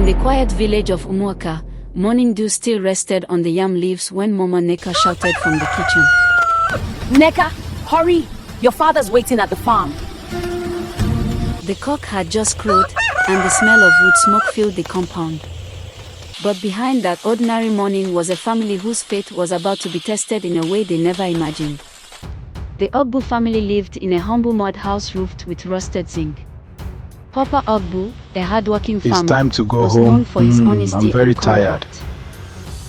In the quiet village of Umuaka, morning dew still rested on the yam leaves when Mama Neka shouted from the kitchen. Neka, hurry! Your father's waiting at the farm. The cock had just crowed, and the smell of wood smoke filled the compound. But behind that ordinary morning was a family whose fate was about to be tested in a way they never imagined. The Ogbu family lived in a humble mud house roofed with rusted zinc. Papa Ogbu, a hardworking farmer, It's time to go was home. known for his honesty I'm very and tired. conduct.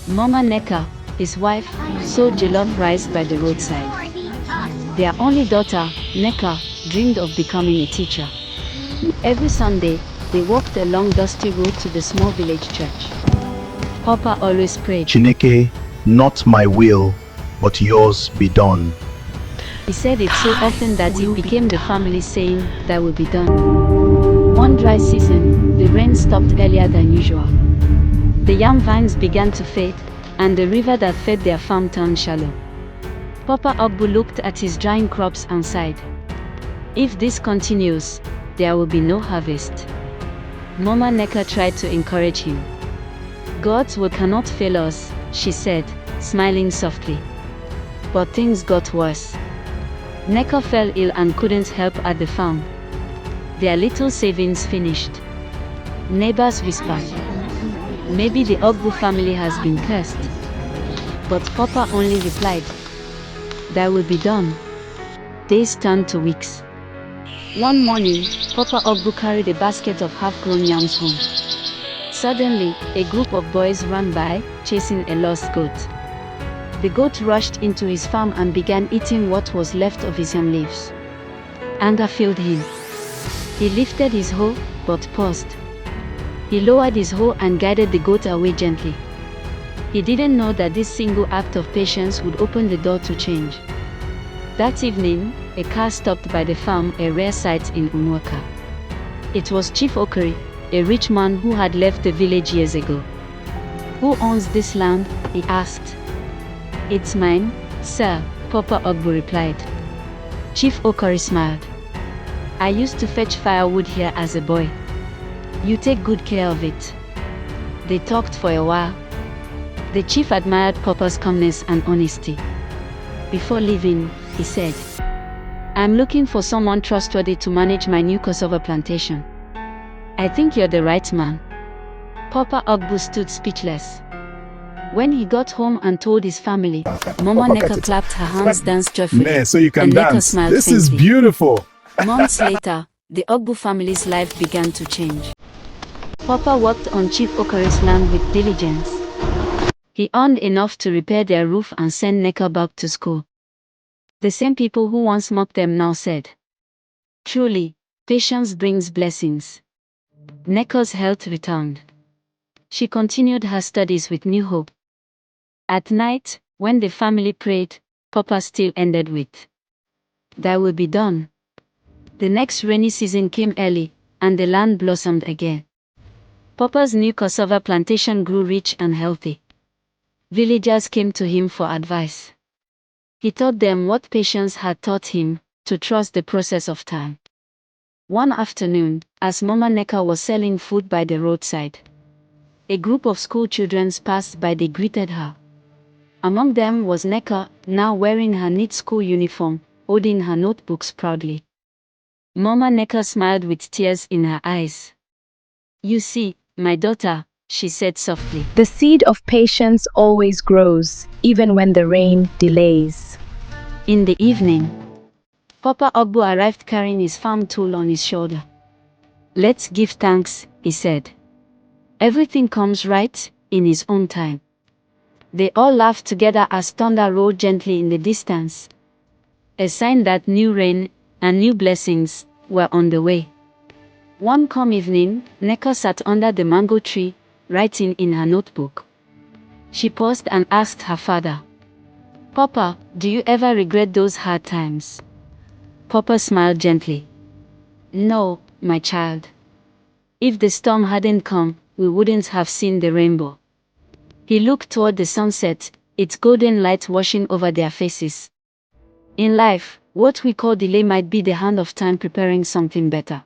Mama Neka, his wife, sold jollof rice by the roadside. Their only daughter, Neka, dreamed of becoming a teacher. Every Sunday, they walked a long dusty road to the small village church. Papa always prayed, Chineke, not my will, but yours be done. He said it so often that it became the family saying, "That will be done." One dry season, the rain stopped earlier than usual. The yam vines began to fade, and the river that fed their farm turned shallow. Papa Ogbu looked at his drying crops and sighed. If this continues, there will be no harvest. Mama Neka tried to encourage him. God's will cannot fail us, she said, smiling softly. But things got worse. Neka fell ill and couldn't help at the farm. Their little savings finished. Neighbors whispered, maybe the Ogbu family has been cursed. But Papa only replied, that will be done. Days turned to weeks. One morning, Papa Ogbu carried a basket of half-grown yams home. Suddenly, a group of boys ran by, chasing a lost goat. The goat rushed into his farm and began eating what was left of his yam leaves. Anger filled him. He lifted his hoe, but paused. He lowered his hoe and guided the goat away gently. He didn't know that this single act of patience would open the door to change. That evening, a car stopped by the farm, a rare sight in Umuaka. It was Chief Okori, a rich man who had left the village years ago. Who owns this land? He asked. It's mine, sir, Papa Ogbu replied. Chief Okori smiled. I used to fetch firewood here as a boy. You take good care of it. They talked for a while. The chief admired Papa's calmness and honesty. Before leaving, he said, I'm looking for someone trustworthy to manage my new cassava plantation. I think you're the right man. Papa Ogbu stood speechless. When he got home and told his family, Mama Neka clapped her hands, danced joyfully, So you can and Neka dance. smiled This faintly. is beautiful. Months later, the Ogbu family's life began to change. Papa worked on Chief Okori's land with diligence. He earned enough to repair their roof and send Neka back to school. The same people who once mocked them now said, truly, patience brings blessings. Neka's health returned. She continued her studies with new hope. At night, when the family prayed, Papa still ended with, that will be done. The next rainy season came early, and the land blossomed again. Papa's new cassava plantation grew rich and healthy. Villagers came to him for advice. He taught them what patience had taught him, to trust the process of time. One afternoon, as Mama Neka was selling food by the roadside, a group of school children passed by. They greeted her. Among them was Neka, now wearing her neat school uniform, holding her notebooks proudly. Mama Neka smiled with tears in her eyes. You see, my daughter, she said softly, The seed of patience always grows, even when the rain delays. in the evening, Papa Ogbu arrived carrying his farm tool on his shoulder. Let's give thanks, he said. Everything comes right, in his own time. They all laughed together as thunder rolled gently in the distance. A sign that new rain and new blessings were on the way. One calm evening, Neka sat under the mango tree, writing in her notebook. She paused and asked her father, Papa, do you ever regret those hard times? Papa smiled gently. No, my child. If the storm hadn't come, we wouldn't have seen the rainbow. He looked toward the sunset, its golden light washing over their faces. In life, what we call delay might be the hand of time preparing something better.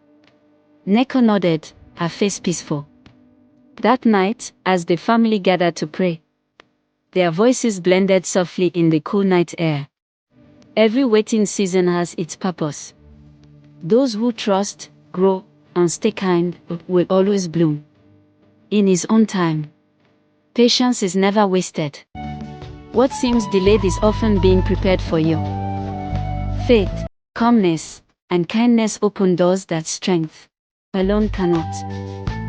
Neka nodded, her face peaceful. That night, as the family gathered to pray, their voices blended softly in the cool night air. Every waiting season has its purpose. Those who trust, grow, and stay kind will always bloom. In his own time. Patience is never wasted. What seems delayed is often being prepared for you. Faith, calmness, and kindness open doors that strength alone cannot.